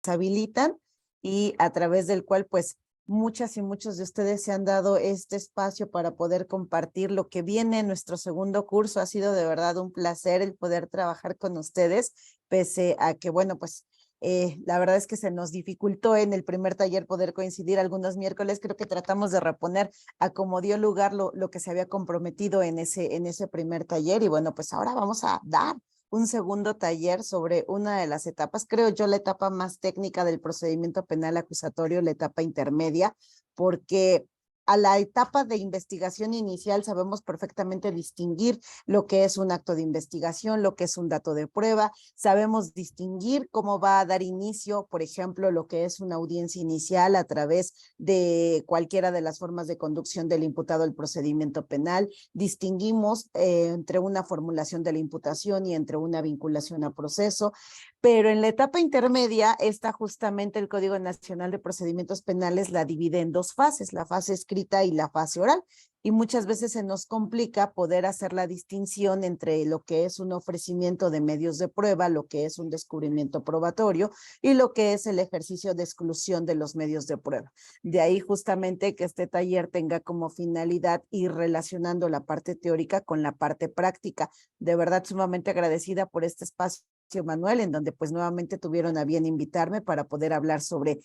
habilitan y a través del cual pues muchas y muchos de ustedes se han dado este espacio para poder compartir lo que viene en nuestro segundo curso. Ha sido de verdad un placer el poder trabajar con ustedes, pese a que, bueno, pues la verdad es que se nos dificultó en el primer taller poder coincidir algunos miércoles. Creo que tratamos de reponer a como dio lugar lo que se había comprometido en ese primer taller. Y bueno, pues ahora vamos a dar un segundo taller sobre una de las etapas, creo yo, la etapa más técnica del procedimiento penal acusatorio, la etapa intermedia, porque a la etapa de investigación inicial sabemos perfectamente distinguir lo que es un acto de investigación, lo que es un dato de prueba, sabemos distinguir cómo va a dar inicio, por ejemplo, lo que es una audiencia inicial a través de cualquiera de las formas de conducción del imputado al procedimiento penal, distinguimos entre una formulación de la imputación y entre una vinculación a proceso, pero en la etapa intermedia está justamente el Código Nacional de Procedimientos Penales la divide en dos fases, la fase escrita y la fase oral, y muchas veces se nos complica poder hacer la distinción entre lo que es un ofrecimiento de medios de prueba, lo que es un descubrimiento probatorio y lo que es el ejercicio de exclusión de los medios de prueba. De ahí justamente que este taller tenga como finalidad ir relacionando la parte teórica con la parte práctica. De verdad, sumamente agradecida por este espacio, Manuel, en donde pues nuevamente tuvieron a bien invitarme para poder hablar sobre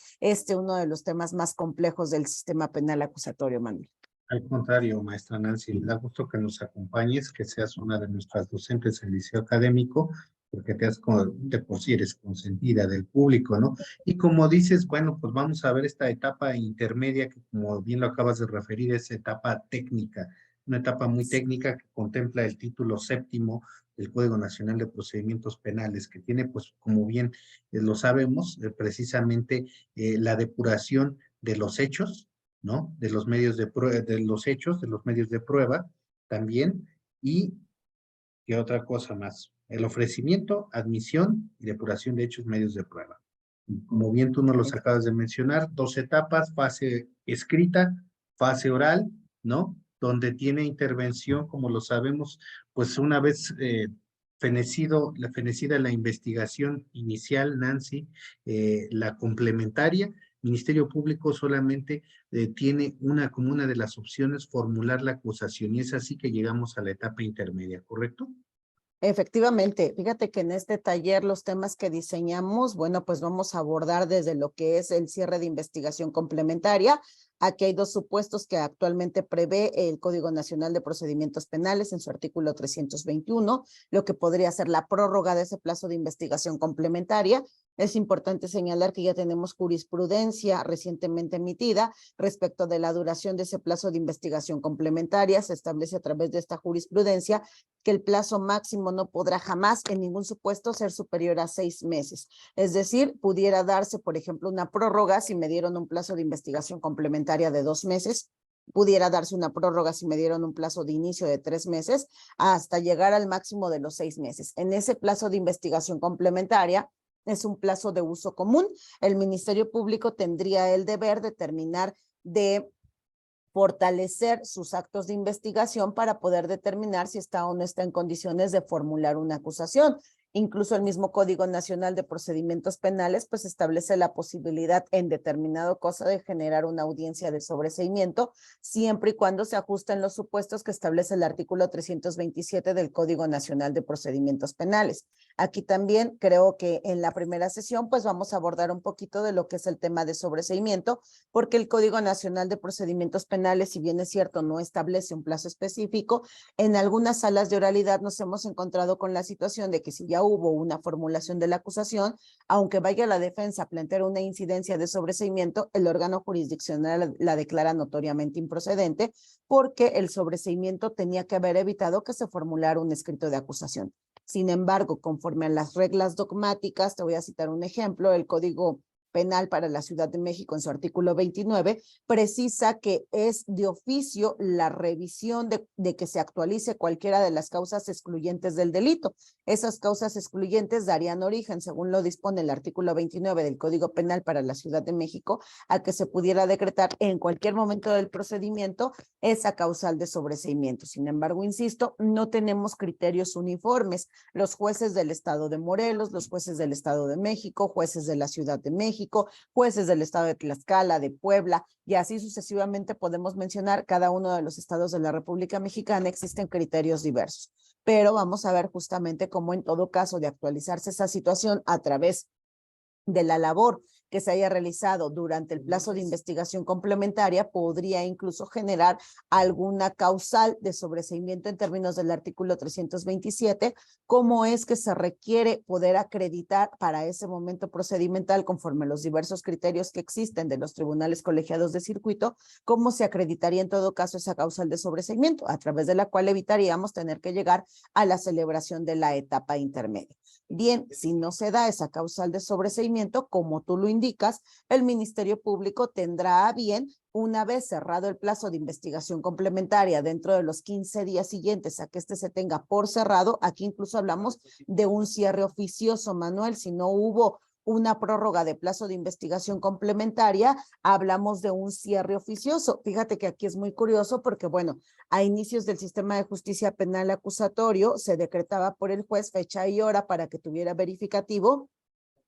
uno de los temas más complejos del sistema penal acusatorio, Manuel. Al contrario, maestra Nancy, me da gusto que nos acompañes, que seas una de nuestras docentes en el liceo académico, porque de por sí eres consentida del público, ¿no? Y como dices, bueno, pues vamos a ver esta etapa intermedia, que como bien lo acabas de referir, es etapa técnica, una etapa muy técnica que contempla el título séptimo del Código Nacional de Procedimientos Penales, que tiene, pues, como bien lo sabemos, precisamente la depuración de los hechos, ¿no? De los medios de prueba, de los hechos, de los medios de prueba también, y ¿qué otra cosa más? El ofrecimiento, admisión y depuración de hechos, medios de prueba. Como bien tú nos los acabas de mencionar, dos etapas, fase escrita, fase oral, ¿no? Donde tiene intervención, como lo sabemos, pues una vez fenecida la investigación inicial, Nancy, la complementaria, Ministerio Público solamente tiene como una de las opciones formular la acusación, y es así que llegamos a la etapa intermedia, ¿correcto? Efectivamente, fíjate que en este taller los temas que diseñamos, bueno, pues vamos a abordar desde lo que es el cierre de investigación complementaria. Aquí hay dos supuestos que actualmente prevé el Código Nacional de Procedimientos Penales en su artículo 321, lo que podría ser la prórroga de ese plazo de investigación complementaria. Es importante señalar que ya tenemos jurisprudencia recientemente emitida respecto de la duración de ese plazo de investigación complementaria. Se establece a través de esta jurisprudencia que el plazo máximo no podrá jamás en ningún supuesto ser superior a 6 meses. Es decir, pudiera darse, por ejemplo, una prórroga si me dieron un plazo de investigación complementaria de 2 meses, pudiera darse una prórroga si me dieron un plazo de inicio de 3 meses, hasta llegar al máximo de los 6 meses. En ese plazo de investigación complementaria, es un plazo de uso común. El Ministerio Público tendría el deber de terminar de fortalecer sus actos de investigación para poder determinar si está o no está en condiciones de formular una acusación. Incluso el mismo Código Nacional de Procedimientos Penales pues establece la posibilidad en determinado caso de generar una audiencia de sobreseimiento, siempre y cuando se ajusten los supuestos que establece el artículo 327 del Código Nacional de Procedimientos Penales. Aquí también creo que en la primera sesión pues vamos a abordar un poquito de lo que es el tema de sobreseimiento, porque el Código Nacional de Procedimientos Penales, si bien es cierto, no establece un plazo específico, en algunas salas de oralidad nos hemos encontrado con la situación de que si ya hubo una formulación de la acusación, aunque vaya la defensa a plantear una incidencia de sobreseimiento, el órgano jurisdiccional la declara notoriamente improcedente porque el sobreseimiento tenía que haber evitado que se formulara un escrito de acusación. Sin embargo, conforme a las reglas dogmáticas, te voy a citar un ejemplo, el Código Penal para la Ciudad de México en su artículo 29 precisa que es de oficio la revisión de que se actualice cualquiera de las causas excluyentes del delito. Esas causas excluyentes darían origen, según lo dispone el artículo 29 del Código Penal para la Ciudad de México, a que se pudiera decretar en cualquier momento del procedimiento esa causal de sobreseimiento. Sin embargo, insisto, no tenemos criterios uniformes. Los jueces del Estado de Morelos, los jueces del Estado de México, jueces de la Ciudad de México, jueces del Estado de Tlaxcala, de Puebla, y así sucesivamente podemos mencionar cada uno de los estados de la República Mexicana, existen criterios diversos. Pero vamos a ver justamente cómo en todo caso de actualizarse esa situación a través de la labor que se haya realizado durante el plazo de investigación complementaria podría incluso generar alguna causal de sobreseimiento en términos del artículo 327, cómo es que se requiere poder acreditar para ese momento procedimental conforme a los diversos criterios que existen de los tribunales colegiados de circuito, cómo se acreditaría en todo caso esa causal de sobreseimiento, a través de la cual evitaríamos tener que llegar a la celebración de la etapa intermedia. Bien, si no se da esa causal de sobreseimiento, como tú lo indicas, el Ministerio Público tendrá a bien, una vez cerrado el plazo de investigación complementaria dentro de los 15 días siguientes a que este se tenga por cerrado, aquí incluso hablamos de un cierre oficioso, Manuel, si no hubo una prórroga de plazo de investigación complementaria, hablamos de un cierre oficioso. Fíjate que aquí es muy curioso porque, bueno, a inicios del sistema de justicia penal acusatorio se decretaba por el juez fecha y hora para que tuviera verificativo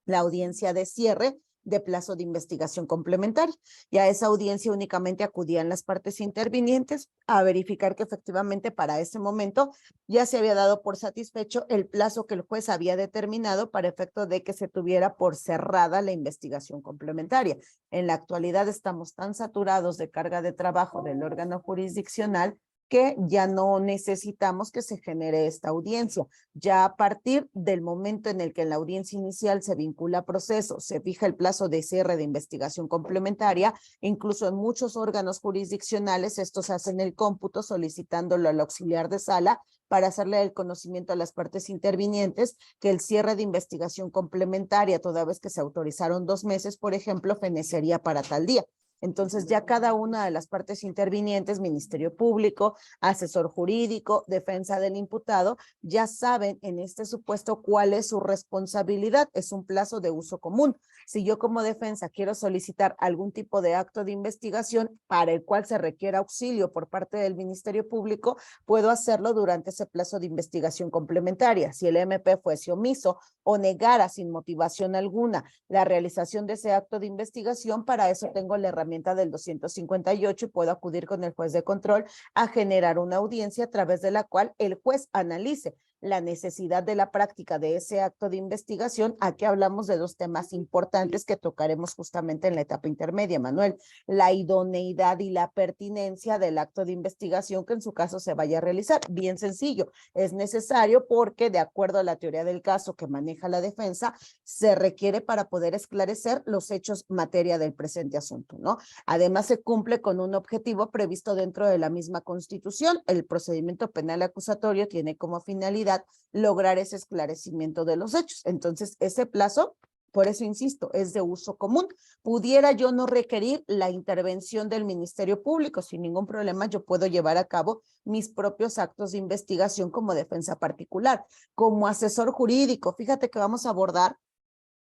la audiencia de cierre de plazo de investigación complementaria. Y a esa audiencia únicamente acudían las partes intervinientes a verificar que efectivamente para ese momento ya se había dado por satisfecho el plazo que el juez había determinado para efecto de que se tuviera por cerrada la investigación complementaria. En la actualidad estamos tan saturados de carga de trabajo del órgano jurisdiccional que ya no necesitamos que se genere esta audiencia. Ya a partir del momento en el que en la audiencia inicial se vincula proceso, se fija el plazo de cierre de investigación complementaria, incluso en muchos órganos jurisdiccionales estos hacen el cómputo solicitándolo al auxiliar de sala para hacerle el conocimiento a las partes intervinientes que el cierre de investigación complementaria, toda vez que se autorizaron 2 meses, por ejemplo, fenecería para tal día. Entonces ya cada una de las partes intervinientes, Ministerio Público, asesor jurídico, defensa del imputado, ya saben en este supuesto cuál es su responsabilidad. Es un plazo de uso común. Si yo como defensa quiero solicitar algún tipo de acto de investigación para el cual se requiera auxilio por parte del Ministerio Público, puedo hacerlo durante ese plazo de investigación complementaria. Si el MP fuese omiso o negara sin motivación alguna la realización de ese acto de investigación, para eso tengo la herramienta del 258 y puedo acudir con el juez de control a generar una audiencia a través de la cual el juez analice la necesidad de la práctica de ese acto de investigación. Aquí hablamos de 2 temas importantes que tocaremos justamente en la etapa intermedia, Manuel: la idoneidad y la pertinencia del acto de investigación que en su caso se vaya a realizar. Bien sencillo, es necesario porque de acuerdo a la teoría del caso que maneja la defensa, se requiere para poder esclarecer los hechos materia del presente asunto, ¿no? Además, se cumple con un objetivo previsto dentro de la misma Constitución. El procedimiento penal acusatorio tiene como finalidad lograr ese esclarecimiento de los hechos. Entonces, ese plazo, por eso insisto, es de uso común. Pudiera yo no requerir la intervención del Ministerio Público, sin ningún problema yo puedo llevar a cabo mis propios actos de investigación como defensa particular, como asesor jurídico. Fíjate que vamos a abordar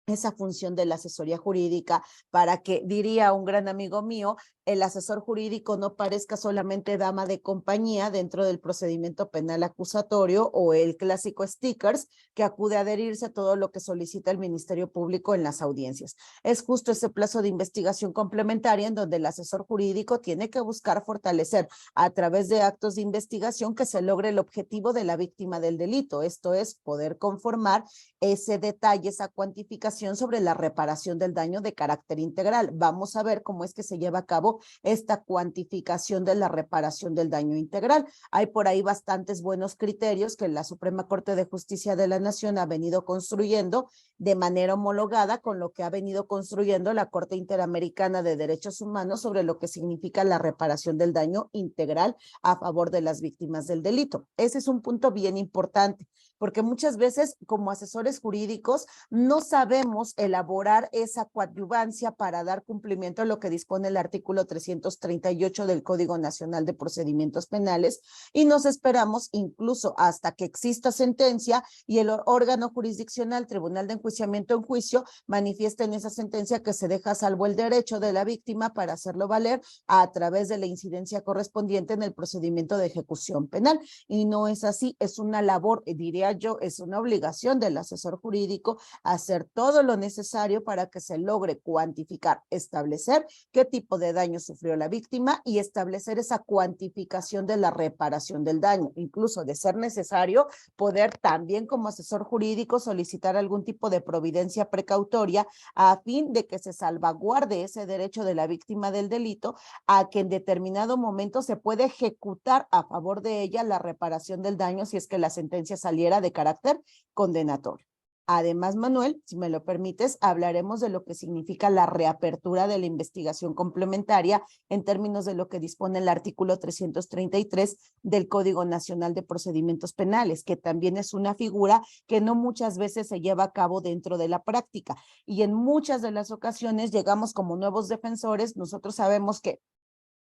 esa función de la asesoría jurídica para que, diría un gran amigo mío, el asesor jurídico no parezca solamente dama de compañía dentro del procedimiento penal acusatorio o el clásico stickers que acude a adherirse a todo lo que solicita el Ministerio Público en las audiencias. Es justo ese plazo de investigación complementaria en donde el asesor jurídico tiene que buscar fortalecer a través de actos de investigación que se logre el objetivo de la víctima del delito. Esto es poder conformar ese detalle, esa cuantificación sobre la reparación del daño de carácter integral. Vamos a ver cómo es que se lleva a cabo esta cuantificación de la reparación del daño integral. Hay por ahí bastantes buenos criterios que la Suprema Corte de Justicia de la Nación ha venido construyendo de manera homologada con lo que ha venido construyendo la Corte Interamericana de Derechos Humanos sobre lo que significa la reparación del daño integral a favor de las víctimas del delito. Ese es un punto bien importante. porque muchas veces como asesores jurídicos no sabemos elaborar esa coadyuvancia para dar cumplimiento a lo que dispone el artículo 338 del Código Nacional de Procedimientos Penales y nos esperamos incluso hasta que exista sentencia y el órgano jurisdiccional, Tribunal de Enjuiciamiento en juicio, manifiesta en esa sentencia que se deja salvo el derecho de la víctima para hacerlo valer a través de la incidencia correspondiente en el procedimiento de ejecución penal. Y no es así, es una labor, diría yo, es una obligación del asesor jurídico hacer todo lo necesario para que se logre cuantificar, establecer qué tipo de daño sufrió la víctima y establecer esa cuantificación de la reparación del daño, incluso de ser necesario poder también como asesor jurídico solicitar algún tipo de providencia precautoria a fin de que se salvaguarde ese derecho de la víctima del delito a que en determinado momento se puede ejecutar a favor de ella la reparación del daño si es que la sentencia saliera de carácter condenatorio. Además, Manuel, si me lo permites, hablaremos de lo que significa la reapertura de la investigación complementaria en términos de lo que dispone el artículo 333 del Código Nacional de Procedimientos Penales, que también es una figura que no muchas veces se lleva a cabo dentro de la práctica. Y en muchas de las ocasiones llegamos como nuevos defensores, nosotros sabemos que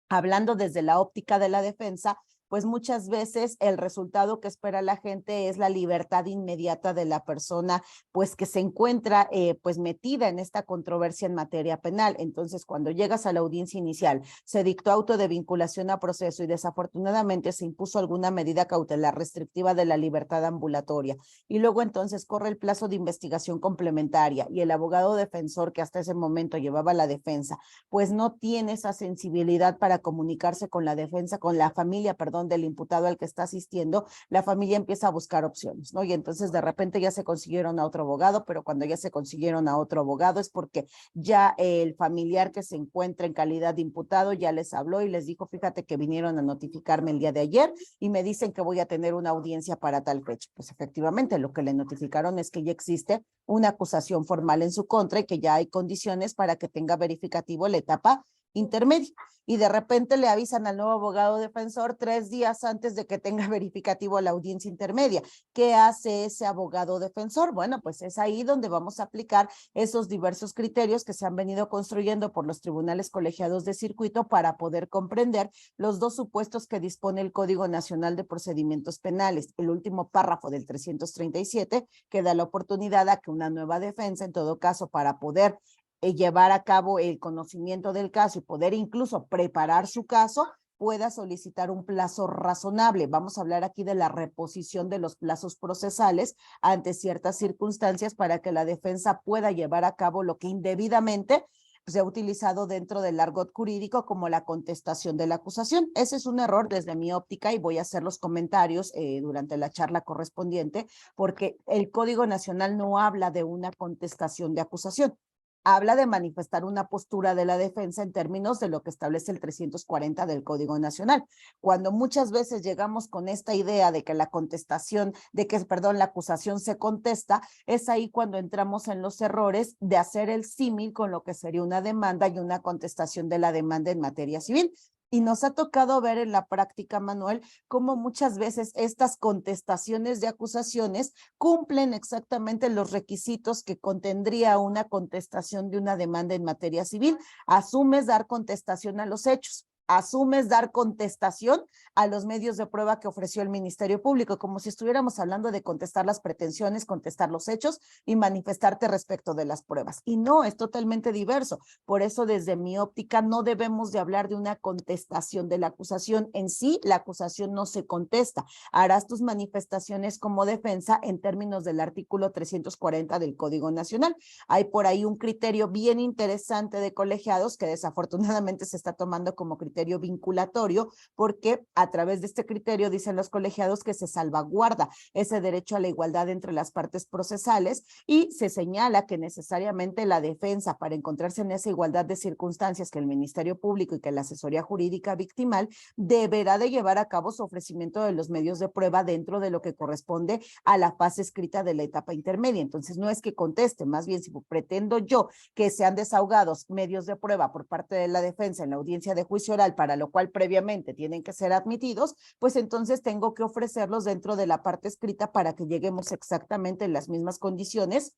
hablando desde la óptica de la defensa, pues muchas veces el resultado que espera la gente es la libertad inmediata de la persona, pues que se encuentra pues metida en esta controversia en materia penal. Entonces, cuando llegas a la audiencia inicial, se dictó auto de vinculación a proceso y desafortunadamente se impuso alguna medida cautelar restrictiva de la libertad ambulatoria. Y luego entonces corre el plazo de investigación complementaria y el abogado defensor que hasta ese momento llevaba la defensa, pues no tiene esa sensibilidad para comunicarse con la defensa, con la familia, perdón, del imputado al que está asistiendo, la familia empieza a buscar opciones, ¿no? Y entonces de repente ya se consiguieron a otro abogado, pero cuando ya se consiguieron a otro abogado es porque ya el familiar que se encuentra en calidad de imputado ya les habló y les dijo, fíjate que vinieron a notificarme el día de ayer y me dicen que voy a tener una audiencia para tal fecha. Pues efectivamente lo que le notificaron es que ya existe una acusación formal en su contra y que ya hay condiciones para que tenga verificativo la etapa intermedio. Y de repente le avisan al nuevo abogado defensor 3 días antes de que tenga verificativo la audiencia intermedia. ¿Qué hace ese abogado defensor? Bueno, pues es ahí donde vamos a aplicar esos diversos criterios que se han venido construyendo por los tribunales colegiados de circuito para poder comprender los dos supuestos que dispone el Código Nacional de Procedimientos Penales. El último párrafo del 337 que da la oportunidad a que una nueva defensa, en todo caso, para poder llevar a cabo el conocimiento del caso y poder incluso preparar su caso, pueda solicitar un plazo razonable. Vamos a hablar aquí de la reposición de los plazos procesales ante ciertas circunstancias para que la defensa pueda llevar a cabo lo que indebidamente se ha utilizado dentro del argot jurídico como la contestación de la acusación. Ese es un error desde mi óptica y voy a hacer los comentarios durante la charla correspondiente porque el Código Nacional no habla de una contestación de acusación. Habla de manifestar una postura de la defensa en términos de lo que establece el 340 del Código Nacional. Cuando muchas veces llegamos con esta idea de que la contestación, la acusación se contesta, es ahí cuando entramos en los errores de hacer el símil con lo que sería una demanda y una contestación de la demanda en materia civil. Y nos ha tocado ver en la práctica, Manuel, cómo muchas veces estas contestaciones de acusaciones cumplen exactamente los requisitos que contendría una contestación de una demanda en materia civil. Asumes dar contestación a los hechos. Asumes dar contestación a los medios de prueba que ofreció el Ministerio Público, como si estuviéramos hablando de contestar las pretensiones, contestar los hechos y manifestarte respecto de las pruebas. Y no, es totalmente diverso. Por eso, desde mi óptica, no debemos de hablar de una contestación de la acusación en sí. La acusación no se contesta. Harás tus manifestaciones como defensa en términos del artículo 340 del Código Nacional. Hay por ahí un criterio bien interesante de colegiados que desafortunadamente se está tomando como criterio vinculatorio, porque a través de este criterio dicen los colegiados que se salvaguarda ese derecho a la igualdad entre las partes procesales y se señala que necesariamente la defensa, para encontrarse en esa igualdad de circunstancias que el Ministerio Público y que la asesoría jurídica victimal, deberá de llevar a cabo su ofrecimiento de los medios de prueba dentro de lo que corresponde a la fase escrita de la etapa intermedia. Entonces no es que conteste, más bien si pretendo yo que sean desahogados medios de prueba por parte de la defensa en la audiencia de juicio oral judicial, para lo cual previamente tienen que ser admitidos, pues entonces tengo que ofrecerlos dentro de la parte escrita para que lleguemos exactamente en las mismas condiciones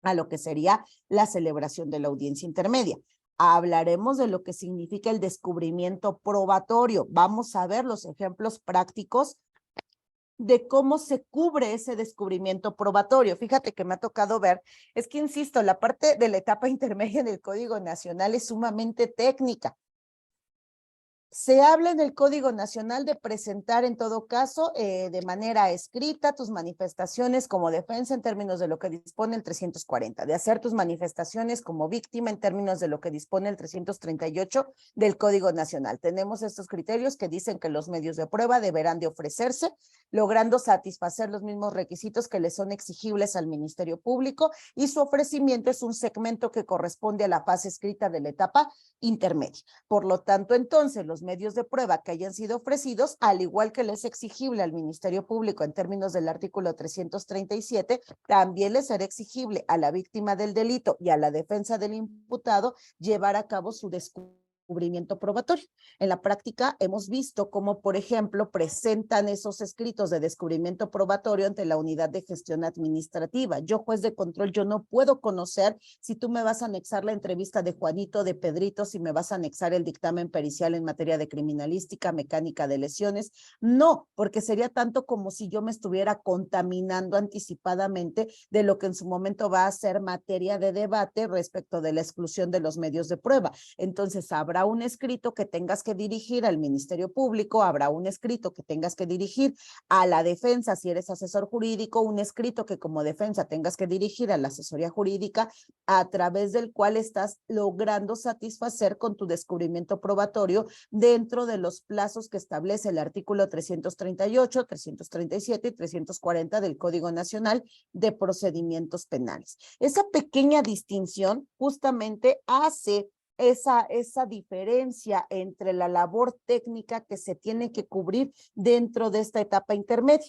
a lo que sería la celebración de la audiencia intermedia. Hablaremos de lo que significa el descubrimiento probatorio. Vamos a ver los ejemplos prácticos de cómo se cubre ese descubrimiento probatorio. Fíjate que me ha tocado ver, es que insisto, la parte de la etapa intermedia del Código Nacional es sumamente técnica. Se habla en el Código Nacional de presentar en todo caso de manera escrita tus manifestaciones como defensa en términos de lo que dispone el 340, de hacer tus manifestaciones como víctima en términos de lo que dispone el 338 del Código Nacional. Tenemos estos criterios que dicen que los medios de prueba deberán de ofrecerse, logrando satisfacer los mismos requisitos que le son exigibles al Ministerio Público, y su ofrecimiento es un segmento que corresponde a la fase escrita de la etapa intermedia. Por lo tanto, entonces, los medios de prueba que hayan sido ofrecidos, al igual que les es exigible al Ministerio Público en términos del artículo 337, también les será exigible a la víctima del delito y a la defensa del imputado llevar a cabo su descubrimiento probatorio. En la práctica hemos visto cómo, por ejemplo, presentan esos escritos de descubrimiento probatorio ante la unidad de gestión administrativa. Yo, juez de control, yo no puedo conocer si tú me vas a anexar la entrevista de Juanito, de Pedrito, si me vas a anexar el dictamen pericial en materia de criminalística, mecánica de lesiones. No, porque sería tanto como si yo me estuviera contaminando anticipadamente de lo que en su momento va a ser materia de debate respecto de la exclusión de los medios de prueba. Entonces, habrá un escrito que tengas que dirigir al Ministerio Público, habrá un escrito que tengas que dirigir a la defensa si eres asesor jurídico, un escrito que como defensa tengas que dirigir a la asesoría jurídica, a través del cual estás logrando satisfacer con tu descubrimiento probatorio dentro de los plazos que establece el artículo 338, 337 y 340 del Código Nacional de Procedimientos Penales. Esa pequeña distinción justamente hace esa diferencia entre la labor técnica que se tiene que cubrir dentro de esta etapa intermedia.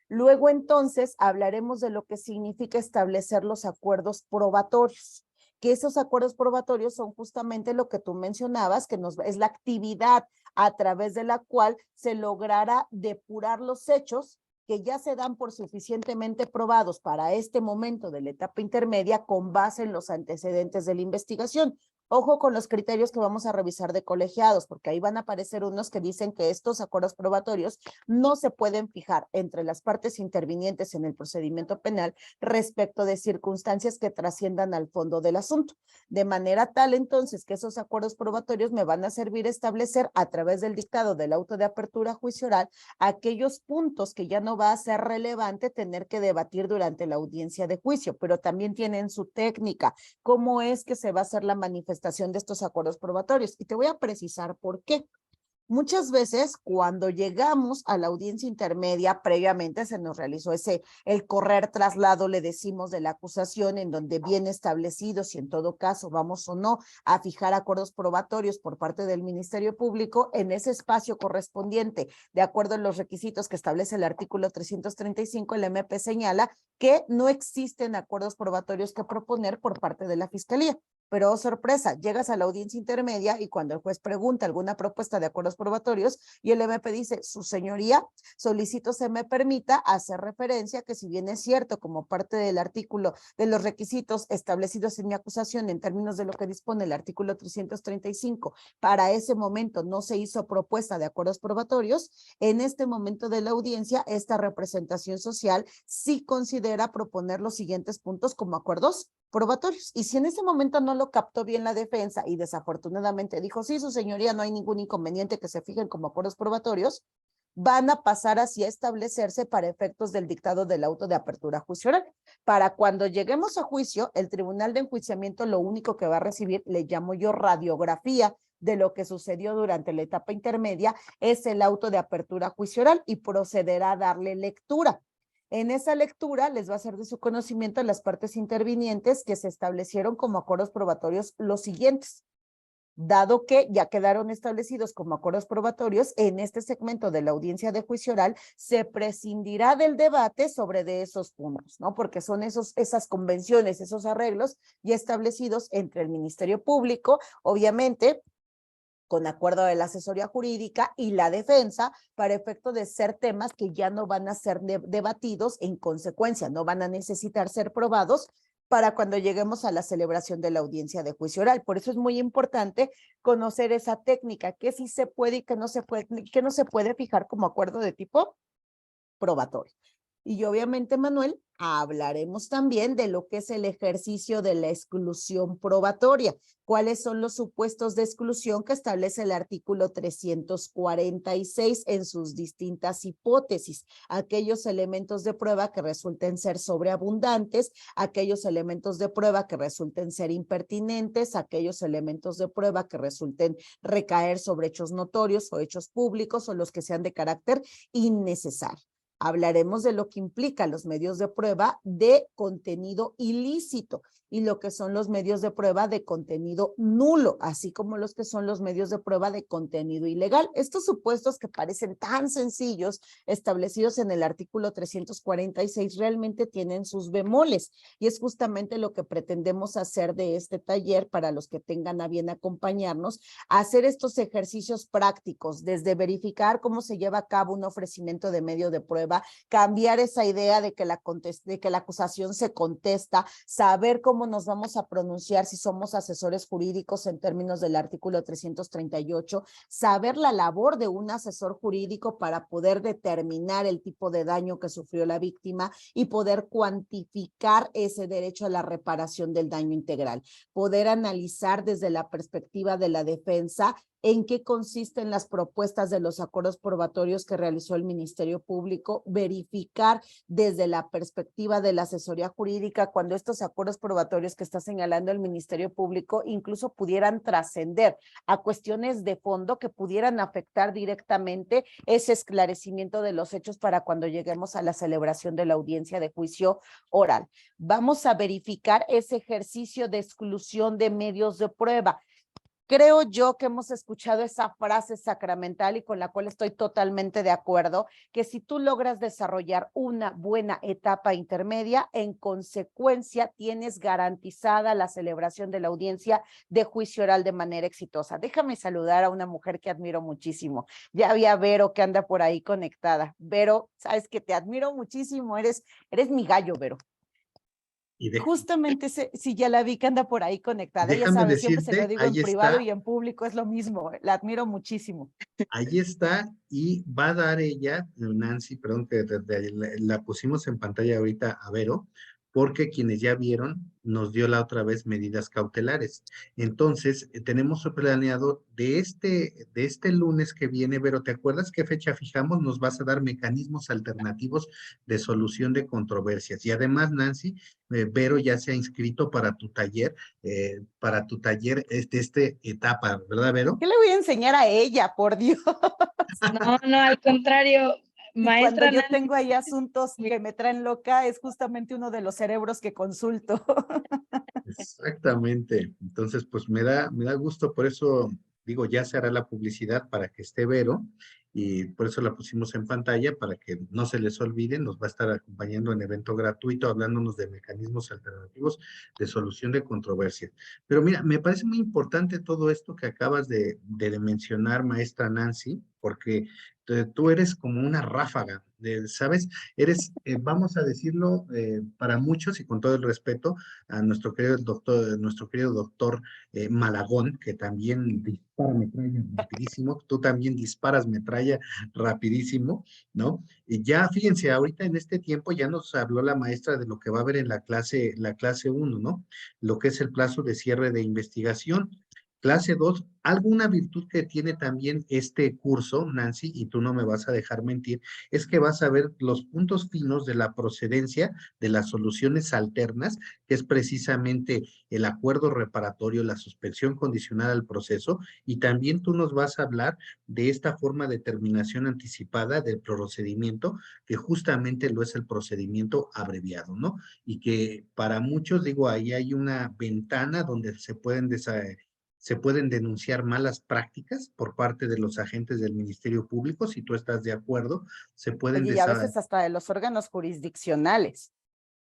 Luego, entonces, hablaremos de lo que significa establecer los acuerdos probatorios, que esos acuerdos probatorios son justamente lo que tú mencionabas, que es la actividad a través de la cual se logrará depurar los hechos que ya se dan por suficientemente probados para este momento de la etapa intermedia con base en los antecedentes de la investigación. Ojo con los criterios que vamos a revisar de colegiados, porque ahí van a aparecer unos que dicen que estos acuerdos probatorios no se pueden fijar entre las partes intervinientes en el procedimiento penal respecto de circunstancias que trasciendan al fondo del asunto. De manera tal, entonces, que esos acuerdos probatorios me van a servir a establecer a través del dictado del auto de apertura a juicio oral aquellos puntos que ya no va a ser relevante tener que debatir durante la audiencia de juicio, pero también tienen su técnica, cómo es que se va a hacer la manifestación de estos acuerdos probatorios. Y te voy a precisar por qué. Muchas veces cuando llegamos a la audiencia intermedia, previamente se nos realizó el correr traslado, le decimos, de la acusación, en donde viene establecido si en todo caso vamos o no a fijar acuerdos probatorios por parte del Ministerio Público. En ese espacio correspondiente, de acuerdo a los requisitos que establece el artículo 335, el MP señala que no existen acuerdos probatorios que proponer por parte de la Fiscalía. Pero, oh, sorpresa, llegas a la audiencia intermedia y cuando el juez pregunta alguna propuesta de acuerdos probatorios y el MP dice, su señoría, solicito se me permita hacer referencia que, si bien es cierto como parte del artículo de los requisitos establecidos en mi acusación en términos de lo que dispone el artículo 335, para ese momento no se hizo propuesta de acuerdos probatorios, en este momento de la audiencia esta representación social sí considera proponer los siguientes puntos como acuerdos probatorios. Y si en ese momento no lo captó bien la defensa y desafortunadamente dijo, sí, su señoría, no hay ningún inconveniente que se fijen como acuerdos probatorios, van a pasar así a establecerse para efectos del dictado del auto de apertura a juicio oral. Para cuando lleguemos a juicio, el tribunal de enjuiciamiento lo único que va a recibir, le llamo yo radiografía de lo que sucedió durante la etapa intermedia, es el auto de apertura a juicio oral y procederá a darle lectura. En esa lectura les va a ser de su conocimiento a las partes intervinientes que se establecieron como acuerdos probatorios los siguientes. Dado que ya quedaron establecidos como acuerdos probatorios, en este segmento de la audiencia de juicio oral se prescindirá del debate sobre de esos puntos, ¿no? Porque son esas convenciones, esos arreglos ya establecidos entre el Ministerio Público, obviamente, con acuerdo de la asesoría jurídica y la defensa, para efecto de ser temas que ya no van a ser debatidos en consecuencia, no van a necesitar ser probados para cuando lleguemos a la celebración de la audiencia de juicio oral. Por eso es muy importante conocer esa técnica, que sí se puede y que no se puede fijar como acuerdo de tipo probatorio. Y obviamente, Manuel, hablaremos también de lo que es el ejercicio de la exclusión probatoria. ¿Cuáles son los supuestos de exclusión que establece el artículo 346 en sus distintas hipótesis? Aquellos elementos de prueba que resulten ser sobreabundantes, aquellos elementos de prueba que resulten ser impertinentes, aquellos elementos de prueba que resulten recaer sobre hechos notorios o hechos públicos o los que sean de carácter innecesario. Hablaremos de lo que implica los medios de prueba de contenido ilícito y lo que son los medios de prueba de contenido nulo, así como los que son los medios de prueba de contenido ilegal. Estos supuestos que parecen tan sencillos, establecidos en el artículo 346, realmente tienen sus bemoles y es justamente lo que pretendemos hacer de este taller para los que tengan a bien acompañarnos, hacer estos ejercicios prácticos, desde verificar cómo se lleva a cabo un ofrecimiento de medio de prueba, cambiar esa idea de que la acusación se contesta, saber cómo nos vamos a pronunciar si somos asesores jurídicos en términos del artículo 338, saber la labor de un asesor jurídico para poder determinar el tipo de daño que sufrió la víctima y poder cuantificar ese derecho a la reparación del daño integral, poder analizar desde la perspectiva de la defensa en qué consisten las propuestas de los acuerdos probatorios que realizó el Ministerio Público, verificar desde la perspectiva de la asesoría jurídica cuando estos acuerdos probatorios que está señalando el Ministerio Público incluso pudieran trascender a cuestiones de fondo que pudieran afectar directamente ese esclarecimiento de los hechos para cuando lleguemos a la celebración de la audiencia de juicio oral. Vamos a verificar ese ejercicio de exclusión de medios de prueba. Creo yo que hemos escuchado esa frase sacramental y con la cual estoy totalmente de acuerdo, que si tú logras desarrollar una buena etapa intermedia, en consecuencia tienes garantizada la celebración de la audiencia de juicio oral de manera exitosa. Déjame saludar a una mujer que admiro muchísimo. Ya vi a Vero que anda por ahí conectada. Vero, sabes que te admiro muchísimo, eres mi gallo, Vero. Justamente sí, ya la vi que anda por ahí conectada. Ella Déjame sabe, siempre se lo decirte, digo en ahí privado está, y en público es lo mismo. La admiro muchísimo. ahí está, y va a dar ella, Nancy, perdón, que la pusimos en pantalla ahorita a Vero, porque quienes ya vieron nos dio la otra vez medidas cautelares. Entonces, tenemos planeado de este lunes que viene, Vero, ¿te acuerdas qué fecha fijamos? Nos vas a dar mecanismos alternativos de solución de controversias. Y además, Nancy, Vero ya se ha inscrito para tu taller este etapa, ¿verdad, Vero? ¿Qué le voy a enseñar a ella, por Dios? No, no, al contrario, Y cuando maestra yo Nancy. tengo ahí asuntos que me traen loca, es justamente uno de los cerebros que consulto. Exactamente. Entonces, pues me da gusto, por eso digo, ya se hará la publicidad para que esté Vero y por eso la pusimos en pantalla para que no se les olvide, nos va a estar acompañando en evento gratuito hablándonos de mecanismos alternativos de solución de controversias. Pero mira, me parece muy importante todo esto que acabas de mencionar, maestra Nancy, porque tú eres como una ráfaga, ¿sabes? Eres, vamos a decirlo, para muchos y con todo el respeto, a nuestro querido doctor Malagón, que también dispara metralla rapidísimo, tú también disparas metralla rapidísimo, ¿no? Y ya fíjense, ahorita en este tiempo ya nos habló la maestra de lo que va a haber en la clase 1, ¿no? Lo que es el plazo de cierre de investigación. Clase 2, alguna virtud que tiene también este curso, Nancy, y tú no me vas a dejar mentir, es que vas a ver los puntos finos de la procedencia de las soluciones alternas, que es precisamente el acuerdo reparatorio, la suspensión condicional al proceso, y también tú nos vas a hablar de esta forma de terminación anticipada del procedimiento, que justamente lo es el procedimiento abreviado, ¿no? Y que para muchos, digo, ahí hay una ventana donde se pueden denunciar malas prácticas por parte de los agentes del Ministerio Público, si tú estás de acuerdo, se pueden Oye, y a veces hasta de los órganos jurisdiccionales,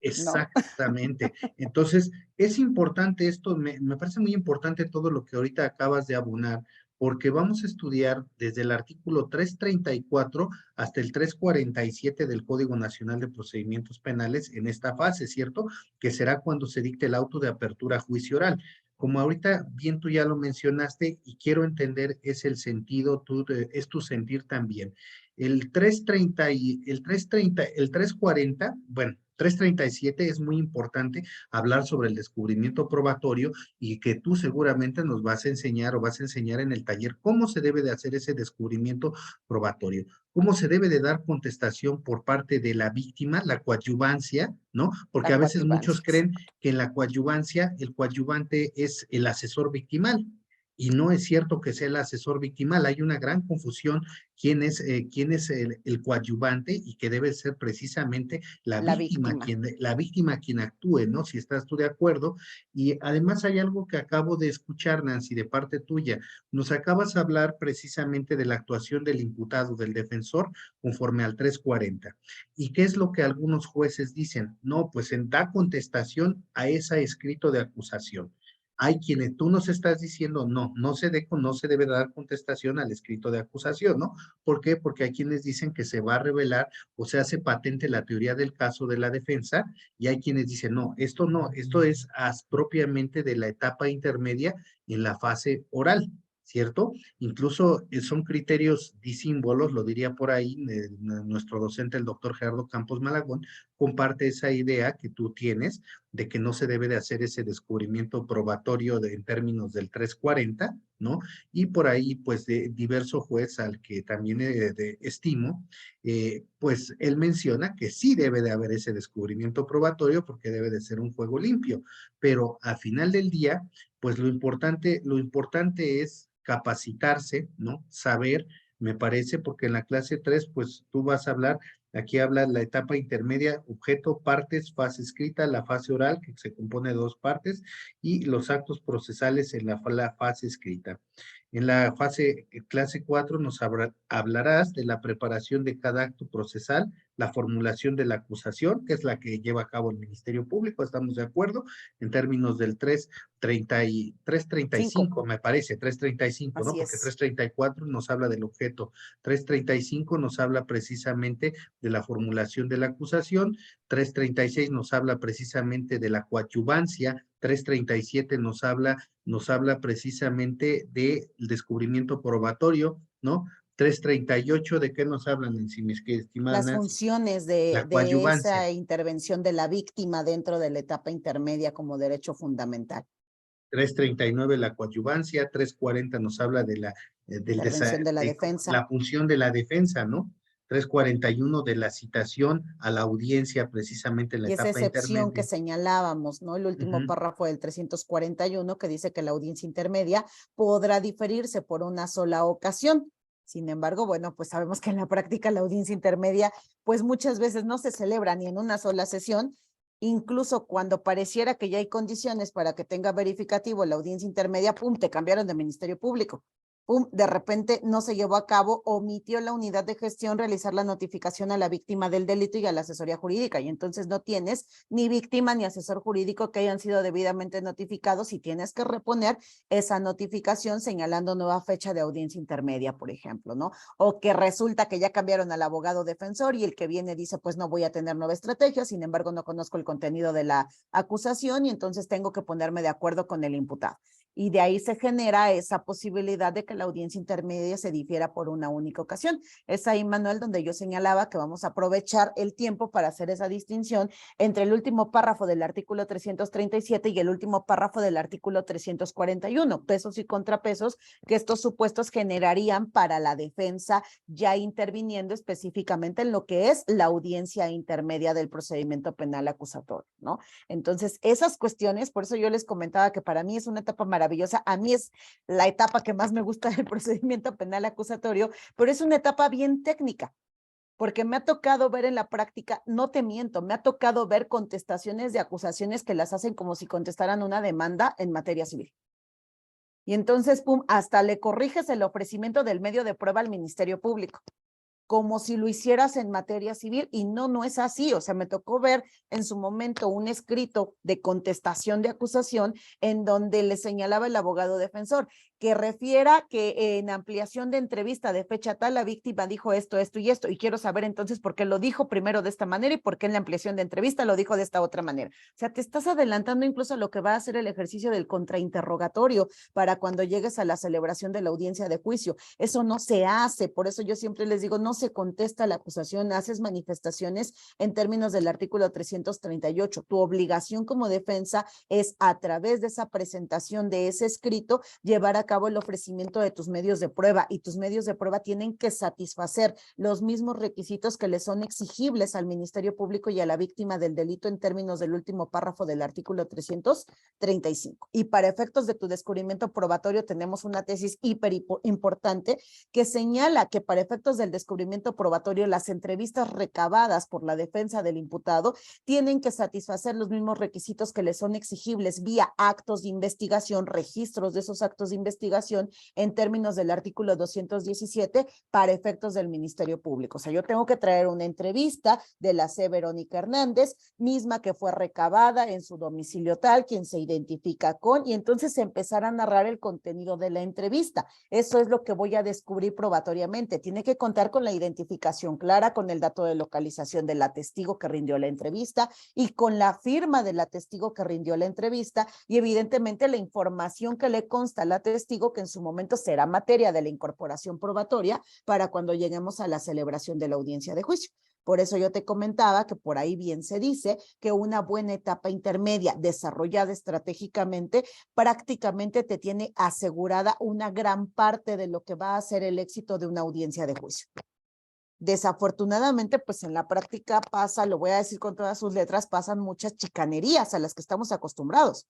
¿no? Exactamente. Entonces, es importante esto, me parece muy importante todo lo que ahorita acabas de abonar, porque vamos a estudiar desde el artículo 334 hasta el 347 del Código Nacional de Procedimientos Penales en esta fase, ¿cierto? Que será cuando se dicte el auto de apertura a juicio oral. Como ahorita bien tú ya lo mencionaste y quiero entender es el sentido, es tu sentir también. El 330 y el 340, bueno, 337 es muy importante hablar sobre el descubrimiento probatorio y que tú seguramente nos vas a enseñar o vas a enseñar en el taller cómo se debe de hacer ese descubrimiento probatorio, cómo se debe de dar contestación por parte de la víctima, la coadyuvancia, ¿no? Porque La a veces muchos coadyuvancia. creen que en la coadyuvancia el coadyuvante es el asesor victimal. Y no es cierto que sea el asesor victimal, hay una gran confusión quién es el coadyuvante y que debe ser precisamente La víctima. la víctima quien actúe, ¿no? Si estás tú de acuerdo. Y además hay algo que acabo de escuchar, Nancy, de parte tuya. Nos acabas de hablar precisamente de la actuación del imputado, del defensor, conforme al 340. ¿Y qué es lo que algunos jueces dicen? No, pues da contestación a ese escrito de acusación. Hay quienes tú nos estás diciendo, no se debe dar contestación al escrito de acusación, ¿no? ¿Por qué? Porque hay quienes dicen que se va a revelar o se hace patente la teoría del caso de la defensa y hay quienes dicen, no, esto es propiamente de la etapa intermedia en la fase oral, ¿cierto? Incluso son criterios disímbolos, lo diría por ahí, nuestro docente, el doctor Gerardo Campos Malagón, comparte esa idea que tú tienes de que no se debe de hacer ese descubrimiento probatorio en términos del 340, ¿no? Y por ahí, pues, de diverso juez al que también estimo, pues, él menciona que sí debe de haber ese descubrimiento probatorio porque debe de ser un juego limpio, pero al final del día, pues, lo importante es capacitarse, ¿no? Saber, me parece, porque en la clase 3, pues, tú vas a hablar. Aquí habla la etapa intermedia, objeto, partes, fase escrita, la fase oral, que se compone de dos partes, y los actos procesales en la fase escrita. En la clase 4 nos hablarás de la preparación de cada acto procesal, la formulación de la acusación, que es la que lleva a cabo el Ministerio Público, estamos de acuerdo, en términos del 335, me parece, 335, ¿no? Así Porque es. 334 nos habla del objeto, 335 nos habla precisamente de la formulación de la acusación, 336 nos habla precisamente de la coadyuvancia, 337 nos habla precisamente del descubrimiento probatorio, ¿no? 338, ¿de qué nos hablan en sí, mis estimadas Las Nancy? funciones La de coadyuvancia. esa intervención de la víctima dentro de la etapa intermedia como derecho fundamental. 339 la coadyuvancia, 340 nos habla de Intervención de la defensa. la función de la defensa, ¿no? 341 de la citación a la audiencia precisamente en la Y esa etapa excepción que intermedia. señalábamos, ¿no? El último párrafo del 341 que dice que la audiencia intermedia podrá diferirse por una sola ocasión. Sin embargo, bueno, pues sabemos que en la práctica la audiencia intermedia, pues muchas veces no se celebra ni en una sola sesión, incluso cuando pareciera que ya hay condiciones para que tenga verificativo la audiencia intermedia, ¡pum!, te cambiaron de Ministerio Público. ¡Pum!, de repente no se llevó a cabo, omitió la unidad de gestión realizar la notificación a la víctima del delito y a la asesoría jurídica, y entonces no tienes ni víctima ni asesor jurídico que hayan sido debidamente notificados y tienes que reponer esa notificación señalando nueva fecha de audiencia intermedia, por ejemplo, ¿no? O que resulta que ya cambiaron al abogado defensor y el que viene dice, pues no voy a tener nueva estrategia, sin embargo no conozco el contenido de la acusación y entonces tengo que ponerme de acuerdo con el imputado. Y de ahí se genera esa posibilidad de que la audiencia intermedia se difiera por una única ocasión. Es ahí, Manuel, donde yo señalaba que vamos a aprovechar el tiempo para hacer esa distinción entre el último párrafo del artículo 337 y el último párrafo del artículo 341, pesos y contrapesos que estos supuestos generarían para la defensa, ya interviniendo específicamente en lo que es la audiencia intermedia del procedimiento penal acusatorio, ¿no? Entonces, esas cuestiones, por eso yo les comentaba que para mí es una etapa maravillosa. A mí es la etapa que más me gusta del procedimiento penal acusatorio, pero es una etapa bien técnica, porque me ha tocado ver en la práctica, no te miento, me ha tocado ver contestaciones de acusaciones que las hacen como si contestaran una demanda en materia civil. Y entonces, pum, hasta le corriges el ofrecimiento del medio de prueba al Ministerio Público. como si lo hicieras en materia civil, y no es así. O sea, me tocó ver en su momento un escrito de contestación de acusación en donde le señalaba el abogado defensor que refiera que en ampliación de entrevista de fecha tal, la víctima dijo esto, esto y esto, y quiero saber entonces por qué lo dijo primero de esta manera y por qué en la ampliación de entrevista lo dijo de esta otra manera. O sea, te estás adelantando incluso a lo que va a ser el ejercicio del contrainterrogatorio para cuando llegues a la celebración de la audiencia de juicio. Eso no se hace, por eso yo siempre les digo, no se contesta la acusación, haces manifestaciones en términos del artículo 338. Tu obligación como defensa es, a través de esa presentación de ese escrito, llevar a cabo el ofrecimiento de tus medios de prueba, y tus medios de prueba tienen que satisfacer los mismos requisitos que le son exigibles al Ministerio Público y a la víctima del delito en términos del último párrafo del artículo 335. Y para efectos de tu descubrimiento probatorio tenemos una tesis hiper importante que señala que para efectos del descubrimiento probatorio las entrevistas recabadas por la defensa del imputado tienen que satisfacer los mismos requisitos que le son exigibles vía actos de investigación, registros de esos actos de investigación en términos del artículo 217 para efectos del Ministerio Público. O sea, yo tengo que traer una entrevista de la C. Verónica Hernández, misma que fue recabada en su domicilio tal, quien se identifica con, y entonces empezar a narrar el contenido de la entrevista. Eso es lo que voy a descubrir probatoriamente. Tiene que contar con la identificación clara, con el dato de localización de la testigo que rindió la entrevista y con la firma de la testigo que rindió la entrevista, y evidentemente la información que le consta a la testigo, que en su momento será materia de la incorporación probatoria para cuando lleguemos a la celebración de la audiencia de juicio. Por eso yo te comentaba que por ahí bien se dice que una buena etapa intermedia desarrollada estratégicamente prácticamente te tiene asegurada una gran parte de lo que va a ser el éxito de una audiencia de juicio. Desafortunadamente, pues en la práctica pasa, lo voy a decir con todas sus letras, pasan muchas chicanerías a las que estamos acostumbrados.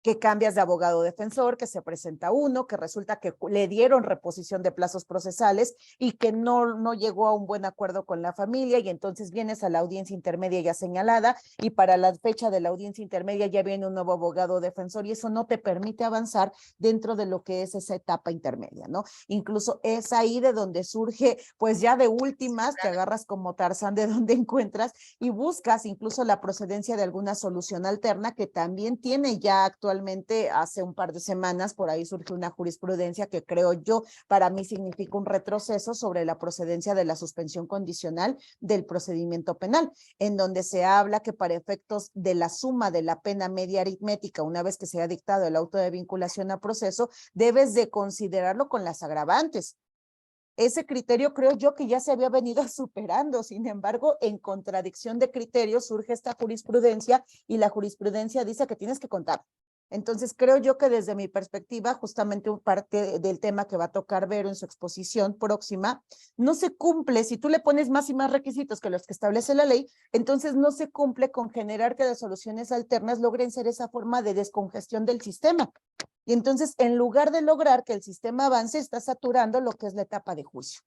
Que cambias de abogado defensor, que se presenta uno, que resulta que le dieron reposición de plazos procesales y que no llegó a un buen acuerdo con la familia, y entonces vienes a la audiencia intermedia ya señalada y para la fecha de la audiencia intermedia ya viene un nuevo abogado defensor, y eso no te permite avanzar dentro de lo que es esa etapa intermedia, ¿no? Incluso es ahí de donde surge, pues ya de últimas, te agarras como Tarzán de donde encuentras y buscas incluso la procedencia de alguna solución alterna que también tiene ya actualmente. Hace un par de semanas por ahí surgió una jurisprudencia que creo yo para mí significa un retroceso sobre la procedencia de la suspensión condicional del procedimiento penal, en donde se habla que para efectos de la suma de la pena media aritmética, una vez que se ha dictado el auto de vinculación a proceso, debes de considerarlo con las agravantes. Ese criterio creo yo que ya se había venido superando. Sin embargo, en contradicción de criterios surge esta jurisprudencia, y la jurisprudencia dice que tienes que contar. Entonces, creo yo que desde mi perspectiva, justamente parte del tema que va a tocar Vero en su exposición próxima, no se cumple, si tú le pones más y más requisitos que los que establece la ley, entonces no se cumple con generar que las soluciones alternas logren ser esa forma de descongestión del sistema. Y entonces, en lugar de lograr que el sistema avance, está saturando lo que es la etapa de juicio.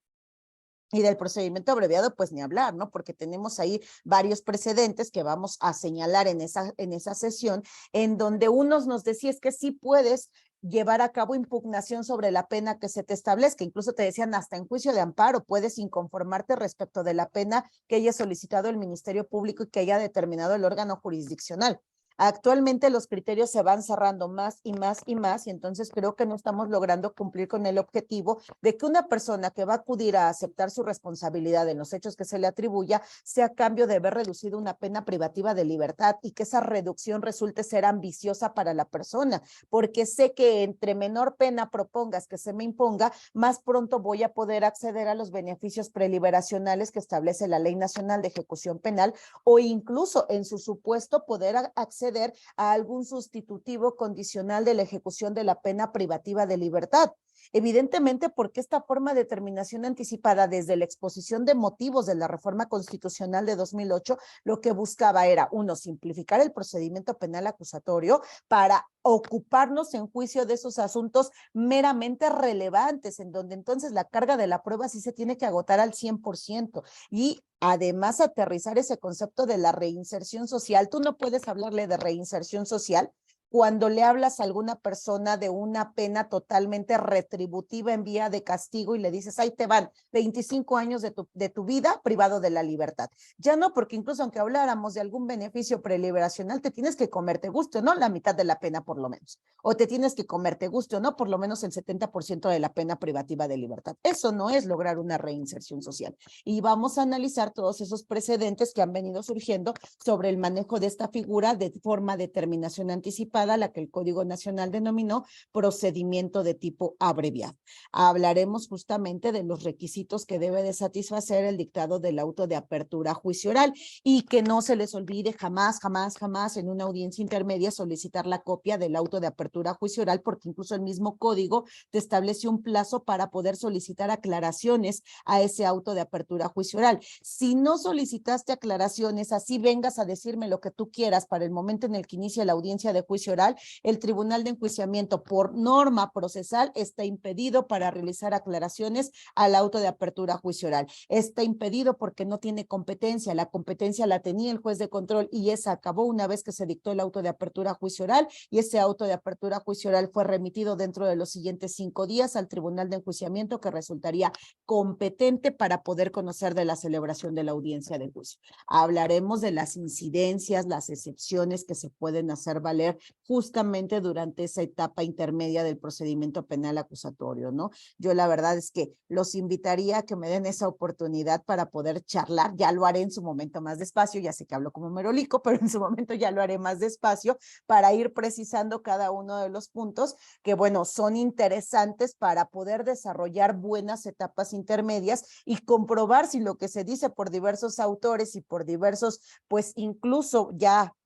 Y del procedimiento abreviado, pues ni hablar, ¿no? Porque tenemos ahí varios precedentes que vamos a señalar en esa sesión, en donde unos nos decían es que sí puedes llevar a cabo impugnación sobre la pena que se te establezca. Incluso te decían hasta en juicio de amparo puedes inconformarte respecto de la pena que haya solicitado el Ministerio Público y que haya determinado el órgano jurisdiccional. Actualmente los criterios se van cerrando más y más y más, y entonces creo que no estamos logrando cumplir con el objetivo de que una persona que va a acudir a aceptar su responsabilidad en los hechos que se le atribuya sea a cambio de haber reducido una pena privativa de libertad, y que esa reducción resulte ser ambiciosa para la persona, porque sé que entre menor pena propongas que se me imponga, más pronto voy a poder acceder a los beneficios preliberacionales que establece la Ley Nacional de Ejecución Penal, o incluso en su supuesto poder acceder a algún sustitutivo condicional de la ejecución de la pena privativa de libertad. Evidentemente, porque esta forma de terminación anticipada desde la exposición de motivos de la reforma constitucional de 2008, lo que buscaba era, uno, simplificar el procedimiento penal acusatorio para ocuparnos en juicio de esos asuntos meramente relevantes, en donde entonces la carga de la prueba sí se tiene que agotar al 100%, y además aterrizar ese concepto de la reinserción social. Tú no puedes hablarle de reinserción social cuando le hablas a alguna persona de una pena totalmente retributiva en vía de castigo y le dices, ahí te van 25 años de tu vida privado de la libertad. Ya no, porque incluso aunque habláramos de algún beneficio preliberacional, te tienes que comer, te guste o no, la mitad de la pena por lo menos. O te tienes que comer, te guste o no, por lo menos el 70% de la pena privativa de libertad. Eso no es lograr una reinserción social. Y vamos a analizar todos esos precedentes que han venido surgiendo sobre el manejo de esta figura de forma de terminación anticipada, la que el Código Nacional denominó procedimiento de tipo abreviado. Hablaremos justamente de los requisitos que debe de satisfacer el dictado del auto de apertura a juicio oral y que no se les olvide jamás, jamás, jamás en una audiencia intermedia solicitar la copia del auto de apertura a juicio oral, porque incluso el mismo código te establece un plazo para poder solicitar aclaraciones a ese auto de apertura a juicio oral. Si no solicitaste aclaraciones, así vengas a decirme lo que tú quieras para el momento en el que inicie la audiencia de juicio oral, el Tribunal de Enjuiciamiento por norma procesal está impedido para realizar aclaraciones al auto de apertura a juicio oral. Está impedido porque no tiene competencia. La competencia la tenía el juez de control y esa acabó una vez que se dictó el auto de apertura a juicio oral, y ese auto de apertura a juicio oral fue remitido dentro de los siguientes 5 días al Tribunal de Enjuiciamiento, que resultaría competente para poder conocer de la celebración de la audiencia de juicio. Hablaremos de las incidencias, las excepciones que se pueden hacer valer justamente durante esa etapa intermedia del procedimiento penal acusatorio, ¿no? Yo la verdad es que los invitaría a que me den esa oportunidad para poder charlar. Ya lo haré en su momento más despacio, ya sé que hablo como merolico, pero en su momento ya lo haré más despacio para ir precisando cada uno de los puntos que, bueno, son interesantes para poder desarrollar buenas etapas intermedias y comprobar si lo que se dice por diversos autores y por diversos, pues incluso ya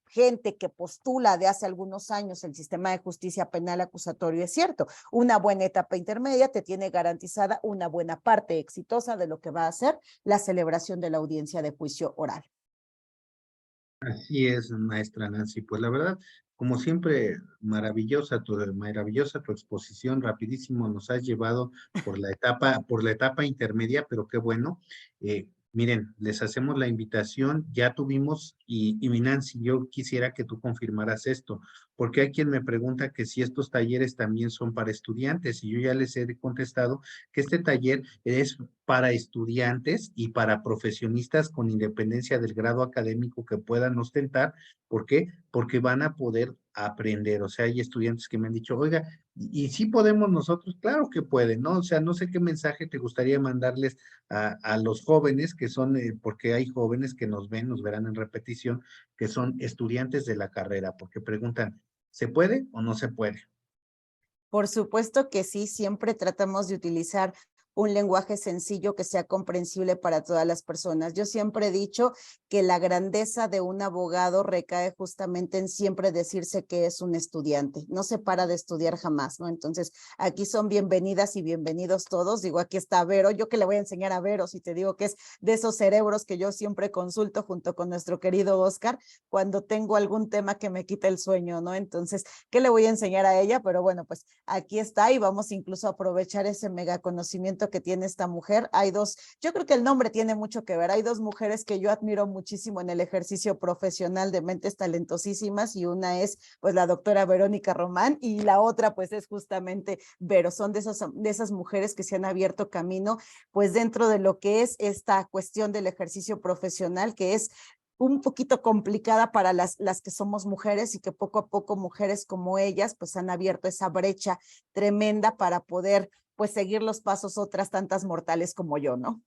gente que postula de hace algunos años el sistema de justicia penal acusatorio es cierto. Una buena etapa intermedia te tiene garantizada una buena parte exitosa de lo que va a ser la celebración de la audiencia de juicio oral. Así es, maestra Nancy. Pues la verdad, como siempre, maravillosa tu exposición. Rapidísimo nos has llevado por la etapa intermedia, pero qué bueno. Miren, les hacemos la invitación. Ya tuvimos, y mi Nancy, yo quisiera que tú confirmaras esto, porque hay quien me pregunta que si estos talleres también son para estudiantes, y yo ya les he contestado que este taller es para estudiantes y para profesionistas con independencia del grado académico que puedan ostentar. ¿Por qué? Porque van a poder aprender. O sea, hay estudiantes que me han dicho, oiga, ¿y sí podemos nosotros? Claro que pueden, ¿no? O sea, no sé qué mensaje te gustaría mandarles a los jóvenes que son, porque hay jóvenes que nos ven, nos verán en repetición, que son estudiantes de la carrera, porque preguntan, ¿se puede o no se puede? Por supuesto que sí, siempre tratamos de utilizar un lenguaje sencillo que sea comprensible para todas las personas. Yo siempre he dicho que la grandeza de un abogado recae justamente en siempre decirse que es un estudiante. No se para de estudiar jamás, ¿no? Entonces, aquí son bienvenidas y bienvenidos todos. Digo, aquí está Vero. Yo que le voy a enseñar a Vero, si te digo que es de esos cerebros que yo siempre consulto junto con nuestro querido Oscar cuando tengo algún tema que me quita el sueño, ¿no? Entonces, ¿qué le voy a enseñar a ella? Pero bueno, pues aquí está y vamos incluso a aprovechar ese mega conocimiento que tiene esta mujer. Hay dos, yo creo que el nombre tiene mucho que ver. Hay dos mujeres que yo admiro muchísimo en el ejercicio profesional de mentes talentosísimas, y una es pues la doctora Verónica Román y la otra pues es justamente Vero. Son de esas mujeres que se han abierto camino pues dentro de lo que es esta cuestión del ejercicio profesional, que es un poquito complicada para las que somos mujeres, y que poco a poco mujeres como ellas pues han abierto esa brecha tremenda para poder pues seguir los pasos otras tantas mortales como yo, ¿no?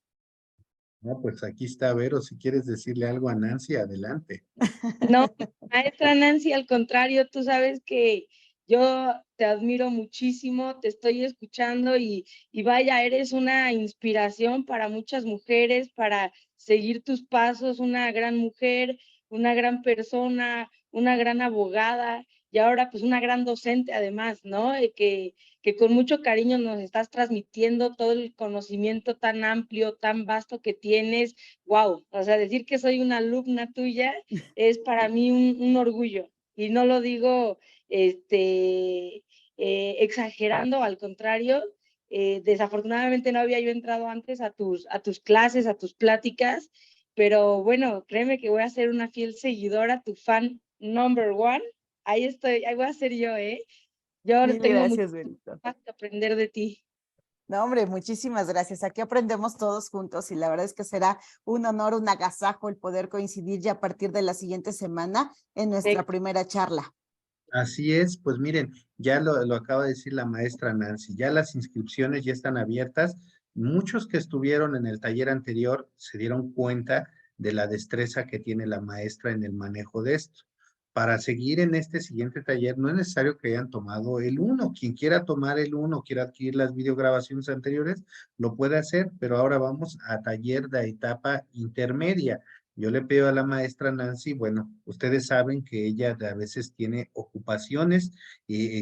No, pues aquí está Vero, si quieres decirle algo a Nancy, adelante. No, maestra Nancy, al contrario, tú sabes que yo te admiro muchísimo, te estoy escuchando y vaya, eres una inspiración para muchas mujeres, para seguir tus pasos, una gran mujer, una gran persona, una gran abogada y ahora pues una gran docente además, ¿no? Que con mucho cariño nos estás transmitiendo todo el conocimiento tan amplio, tan vasto que tienes. Wow, o sea, decir que soy una alumna tuya es para mí un orgullo, y no lo digo exagerando, al contrario. Desafortunadamente no había yo entrado antes a tus clases, a tus pláticas, pero bueno, créeme que voy a ser una fiel seguidora, tu fan number one, ahí estoy, ahí voy a ser yo, ¿eh? Yo Mil tengo mucho gracias, Benito. más que aprender de ti. No, hombre, muchísimas gracias. Aquí aprendemos todos juntos y la verdad es que será un honor, un agasajo el poder coincidir ya a partir de la siguiente semana en nuestra primera charla. Así es, pues miren, ya lo acaba de decir la maestra Nancy, ya las inscripciones ya están abiertas. Muchos que estuvieron en el taller anterior se dieron cuenta de la destreza que tiene la maestra en el manejo de esto. Para seguir en este siguiente taller no es necesario que hayan tomado el uno. Quien quiera tomar el uno, quiera adquirir las videograbaciones anteriores, lo puede hacer, pero ahora vamos a taller de etapa intermedia. Yo le pido a la maestra Nancy, bueno, ustedes saben que ella a veces tiene ocupaciones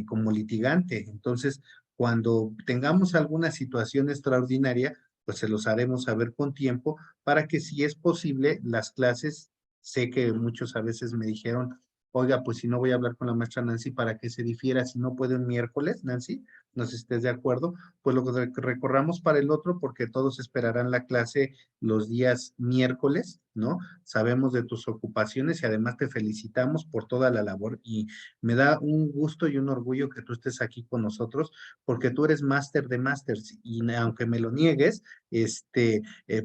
como litigante, entonces cuando tengamos alguna situación extraordinaria, pues se los haremos saber con tiempo para que si es posible las clases, sé que muchos a veces me dijeron, oiga, pues si no voy a hablar con la maestra Nancy para que se difiera, si no puede un miércoles, Nancy, no sé si estés de acuerdo, pues lo recorramos para el otro porque todos esperarán la clase los días miércoles, ¿no? Sabemos de tus ocupaciones y además te felicitamos por toda la labor y me da un gusto y un orgullo que tú estés aquí con nosotros porque tú eres máster de másters y aunque me lo niegues,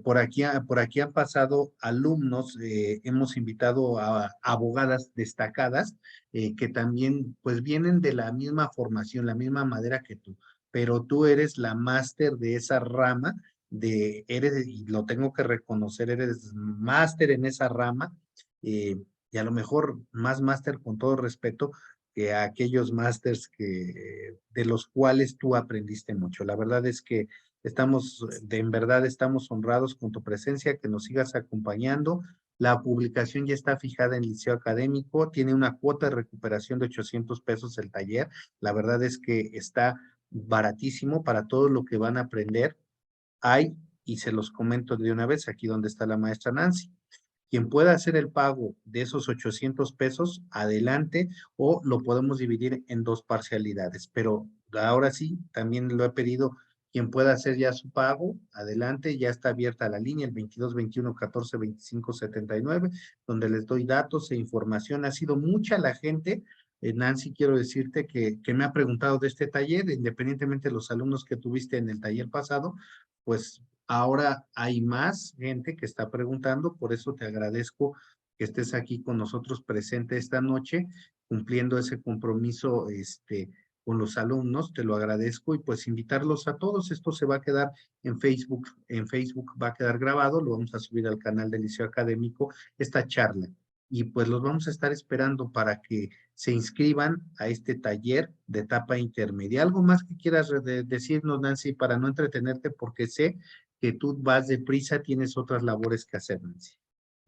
por aquí han pasado alumnos, hemos invitado a abogadas destacadas que también pues vienen de la misma formación, la misma madera que tú, pero tú eres la máster de esa rama y lo tengo que reconocer, eres máster en esa rama, y a lo mejor más máster con todo respeto que a aquellos másters de los cuales tú aprendiste mucho. La verdad es que en verdad estamos honrados con tu presencia, que nos sigas acompañando. La publicación ya está fijada en Liceo Académico, tiene una cuota de recuperación de 800 pesos el taller. La verdad es que está baratísimo para todo lo que van a aprender. Hay, y se los comento de una vez, aquí donde está la maestra Nancy. Quien pueda hacer el pago de esos 800 pesos, adelante, o lo podemos dividir en dos parcialidades. Pero ahora sí, también lo he pedido, quien pueda hacer ya su pago, adelante, ya está abierta la línea, el 22 21 14 25 79, donde les doy datos e información. Ha sido mucha la gente. Nancy, quiero decirte que me ha preguntado de este taller, independientemente de los alumnos que tuviste en el taller pasado, pues ahora hay más gente que está preguntando, por eso te agradezco que estés aquí con nosotros presente esta noche, cumpliendo ese compromiso con los alumnos, te lo agradezco y pues invitarlos a todos. Esto se va a quedar en Facebook va a quedar grabado, lo vamos a subir al canal del Liceo Académico, esta charla. Y pues los vamos a estar esperando para que se inscriban a este taller de etapa intermedia. ¿Algo más que quieras decirnos, Nancy, para no entretenerte? Porque sé que tú vas deprisa, tienes otras labores que hacer, Nancy.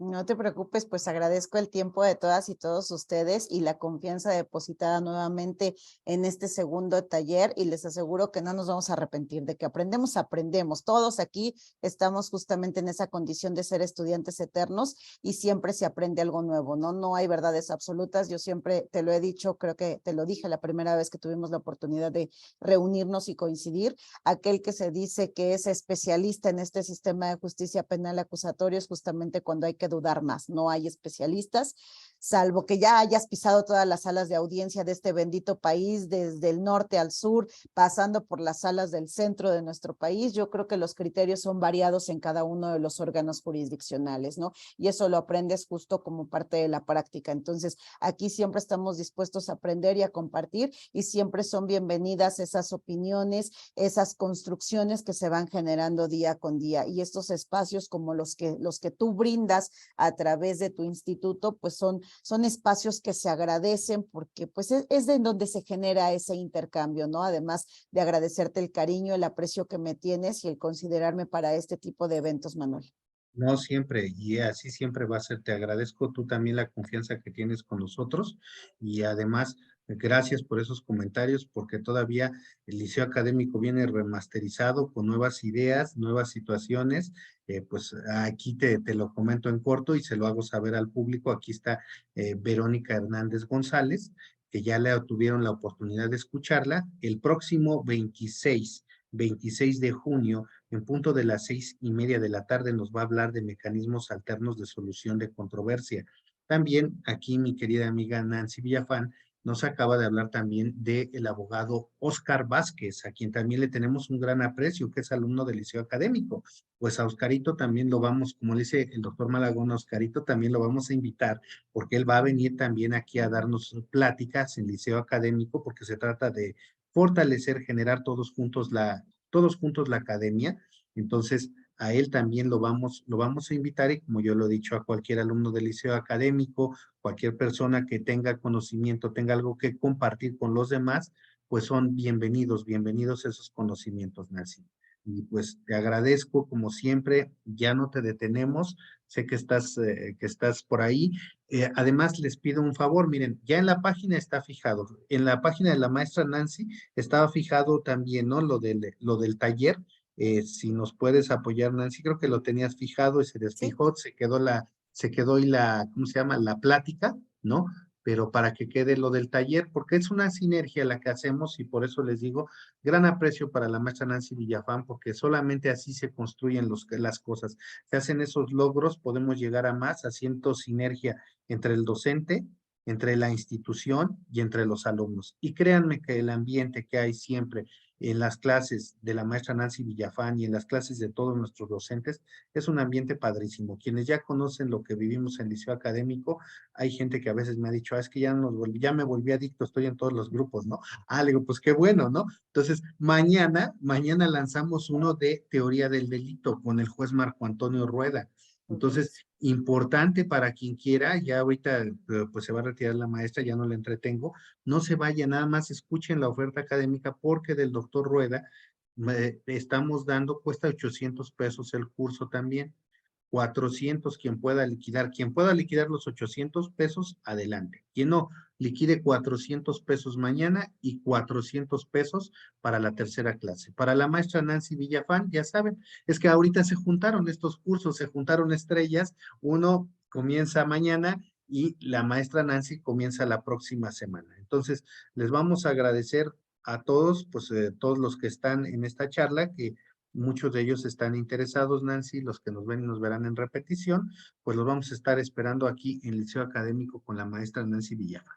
No te preocupes, pues agradezco el tiempo de todas y todos ustedes y la confianza depositada nuevamente en este segundo taller y les aseguro que no nos vamos a arrepentir de que aprendemos, aprendemos. Todos aquí estamos justamente en esa condición de ser estudiantes eternos y siempre se aprende algo nuevo, ¿no? No hay verdades absolutas. Yo siempre te lo he dicho, creo que te lo dije la primera vez que tuvimos la oportunidad de reunirnos y coincidir. Aquel que se dice que es especialista en este sistema de justicia penal acusatorio es justamente cuando hay que dudar más, no hay especialistas, salvo que ya hayas pisado todas las salas de audiencia de este bendito país, desde el norte al sur, pasando por las salas del centro de nuestro país. Yo creo que los criterios son variados en cada uno de los órganos jurisdiccionales, ¿no? Y eso lo aprendes justo como parte de la práctica. Entonces, aquí siempre estamos dispuestos a aprender y a compartir y siempre son bienvenidas esas opiniones, esas construcciones que se van generando día con día. Y estos espacios como los que tú brindas a través de tu instituto, pues son espacios que se agradecen porque pues es de donde se genera ese intercambio, ¿no? Además de agradecerte el cariño, el aprecio que me tienes y el considerarme para este tipo de eventos, Manuel. No siempre, y así siempre va a ser. Te agradezco tú también la confianza que tienes con nosotros y además gracias por esos comentarios porque todavía el Liceo Académico viene remasterizado con nuevas ideas, nuevas situaciones. Pues aquí te lo comento en corto y se lo hago saber al público. Aquí está Verónica Hernández González, que ya le tuvieron la oportunidad de escucharla. El próximo 26 de junio en punto de las 6:30 de la tarde nos va a hablar de mecanismos alternos de solución de controversia. También aquí mi querida amiga Nancy Villafán Nos acaba de hablar también del abogado Oscar Vázquez, a quien también le tenemos un gran aprecio, que es alumno del Liceo Académico. Pues a Oscarito también lo vamos, como le dice el doctor Malagón, a Oscarito también lo vamos a invitar, porque él va a venir también aquí a darnos pláticas en Liceo Académico, porque se trata de fortalecer, generar todos juntos la academia. Entonces, a él también lo vamos a invitar, y como yo lo he dicho a cualquier alumno del Liceo Académico, cualquier persona que tenga conocimiento, tenga algo que compartir con los demás, pues son bienvenidos esos conocimientos, Nancy. Y pues te agradezco, como siempre, ya no te detenemos, sé que estás por ahí. Además, les pido un favor, miren, ya en la página está fijado, en la página de la maestra Nancy estaba fijado también, ¿no? Lo del taller. Si nos puedes apoyar, Nancy, creo que lo tenías fijado y se Sí, desfijó, se quedó ahí ¿cómo se llama? La plática, ¿no? Pero para que quede lo del taller, porque es una sinergia la que hacemos, y por eso les digo, gran aprecio para la maestra Nancy Villafán, porque solamente así se construyen las cosas. Se hacen esos logros, podemos llegar a más, haciendo sinergia entre el docente, entre la institución y entre los alumnos. Y créanme que el ambiente que hay siempre en las clases de la maestra Nancy Villafán y en las clases de todos nuestros docentes, es un ambiente padrísimo. Quienes ya conocen lo que vivimos en el Liceo Académico, hay gente que a veces me ha dicho, es que ya me volví adicto, estoy en todos los grupos, ¿no? Le digo, pues qué bueno, ¿no? Entonces, mañana lanzamos uno de teoría del delito con el juez Marco Antonio Rueda. Entonces, importante para quien quiera, ya ahorita pues se va a retirar la maestra, ya no la entretengo, no se vaya, nada más escuchen la oferta académica, porque del doctor Rueda estamos dando, cuesta 800 pesos el curso también, 400 quien pueda liquidar los 800 pesos, adelante. Quien no, liquide 400 pesos mañana y 400 pesos para la tercera clase. Para la maestra Nancy Villafán, ya saben, es que ahorita se juntaron estos cursos, se juntaron estrellas, uno comienza mañana y la maestra Nancy comienza la próxima semana. Entonces, les vamos a agradecer a todos, pues todos los que están en esta charla, que muchos de ellos están interesados, Nancy, los que nos ven y nos verán en repetición, pues los vamos a estar esperando aquí en el Liceo Académico con la maestra Nancy Villafán.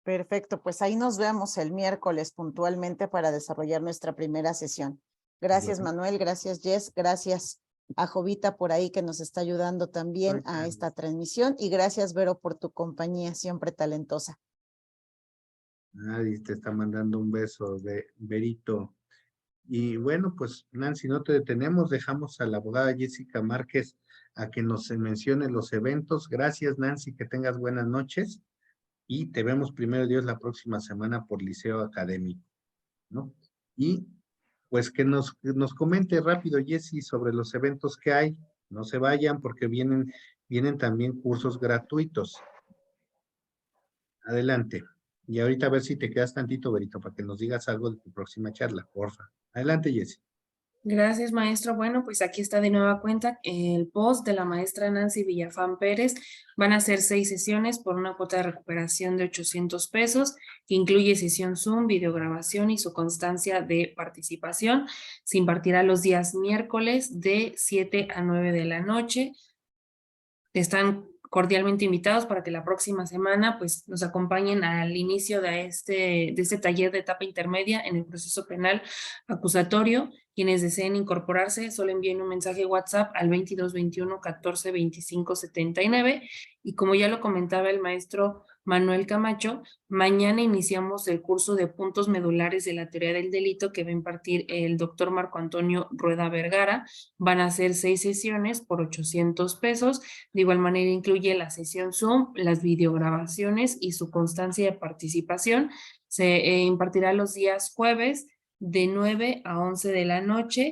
perfecto. Pues ahí nos vemos el miércoles puntualmente para desarrollar nuestra primera sesión. Gracias, Bueno. Manuel. Gracias, Jess. Gracias a Jovita por ahí que nos está ayudando también a esta transmisión. Y gracias, Vero, por tu compañía, siempre talentosa. Nadie te está mandando un beso de Berito. Y bueno, pues Nancy, no te detenemos, dejamos a la abogada Jessica Márquez a que nos mencione los eventos. Gracias, Nancy, que tengas buenas noches y te vemos primero Dios la próxima semana por Liceo Académico, ¿no? Y pues que nos comente rápido, Jessy, sobre los eventos que hay. No se vayan porque vienen también cursos gratuitos. Adelante. Y ahorita a ver si te quedas tantito, Berito, para que nos digas algo de tu próxima charla, porfa. Adelante, Jessy. Gracias, maestro. Bueno, pues aquí está de nueva cuenta el post de la maestra Nancy Villafán Pérez. Van a ser 6 sesiones por una cuota de recuperación de 800 pesos, que incluye sesión Zoom, videograbación y su constancia de participación. Se impartirá los días miércoles de 7 a 9 de la noche. Están cordialmente invitados para que la próxima semana pues nos acompañen al inicio de este taller de etapa intermedia en el proceso penal acusatorio. Quienes deseen incorporarse solo envíen un mensaje WhatsApp al 2221 14 25 79, y como ya lo comentaba el maestro Manuel Camacho, mañana iniciamos el curso de puntos medulares de la teoría del delito que va a impartir el doctor Marco Antonio Rueda Vergara. Van a ser 6 sesiones por 800 pesos. De igual manera incluye la sesión Zoom, las videograbaciones y su constancia de participación. Se impartirá los días jueves de 9 a 11 de la noche